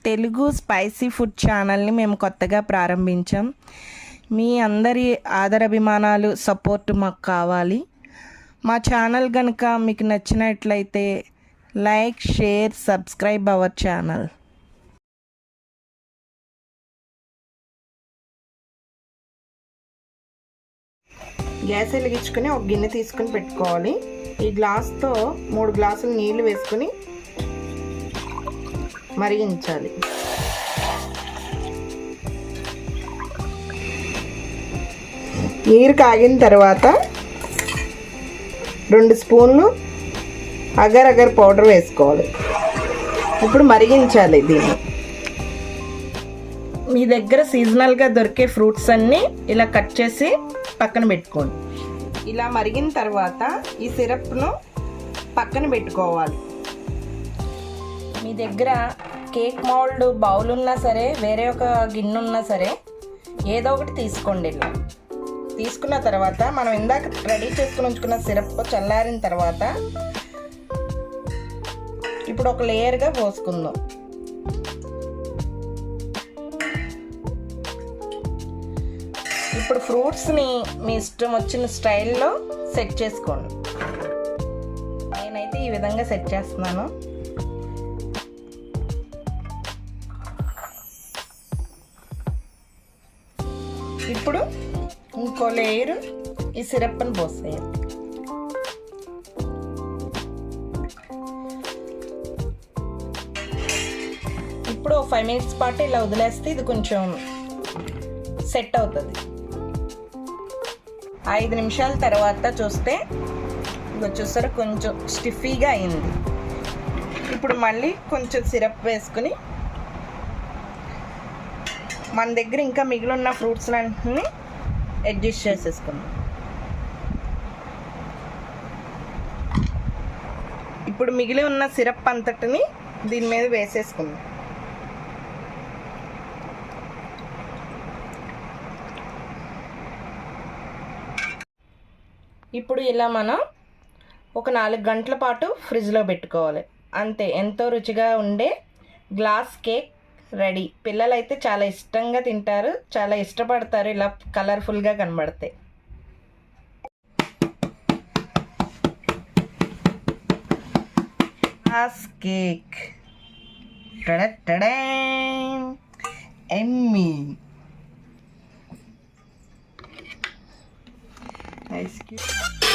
Telugu spicy food ఛానల్ని మేము కొత్తగా ప్రారంభించాం. మీ అందరి ఆదరాభిమానాలు సపోర్ట్ మాకు కావాలి. మా ఛానల్ కనుక మీకు నచ్చినట్లయితే like, share, subscribe our channel. Gas వెలిగించుకొని ఒక గిన్నె తీసుకుని పెట్టుకోవాలి. ఈ గ్లాస్తో 3 గ్లాసులు నీళ్లు వేసుకుని మరిగించాలి. నీరు కాగిన తర్వాత 2 స్పూన్లు అగర్ పౌడర్ వేసుకోవాలి. ఇప్పుడు మరిగించాలి దీన్ని. మీ దగ్గర సీజనల్గా దొరికే ఫ్రూట్స్ అన్నీ ఇలా కట్ చేసి పక్కన పెట్టుకోండి. ఇలా మరిగిన తర్వాత ఈ సిరప్ను పక్కన పెట్టుకోవాలి. మీ దగ్గర కేక్ మౌల్డ్ బౌల్ ఉన్నా సరే, వేరే ఒక గిన్నె ఉన్నా సరే, ఏదో ఒకటి తీసుకోండి. ఇలా తీసుకున్న తర్వాత మనం ఇందాక రెడీ చేసుకుని ఉంచుకున్న సిరప్ చల్లారిన తర్వాత ఇప్పుడు ఒక లేయర్గా పోసుకుందాం. ఇప్పుడు ఫ్రూట్స్ని మీ ఇష్టం వచ్చిన స్టైల్లో సెట్ చేసుకోండి. నేనైతే ఈ విధంగా సెట్ చేస్తున్నాను. ఇప్పుడు ఇంకో లేయర్ ఈ సిరప్ని పోసేయాలి. ఇప్పుడు 5 మినిట్స్ పాటు ఇలా వదిలేస్తే ఇది కొంచెం సెట్ అవుతుంది. 5 నిమిషాల తర్వాత చూస్తే ఇది చూసారా కొంచెం స్టిఫీగా అయింది. ఇప్పుడు మళ్ళీ కొంచెం సిరప్ వేసుకుని మన దగ్గర ఇంకా మిగిలి ఉన్న ఫ్రూట్స్ అన్నింటినీ అడ్జస్ట్ చేసేసుకుందాం. ఇప్పుడు మిగిలి ఉన్న సిరప్ అంతటిని దీని మీద వేసేసుకుందాం. ఇప్పుడు ఇలా మనం ఒక 4 గంటల పాటు ఫ్రిడ్జ్లో పెట్టుకోవాలి. అంతే, ఎంతో రుచిగా ఉండే గ్లాస్ కేక్ రెడీ. పిల్లలైతే చాలా ఇష్టంగా తింటారు, చాలా ఇష్టపడతారు ఇలా కలర్ఫుల్గా కనబడతాయి. Glass cake Emmy. Ice cube.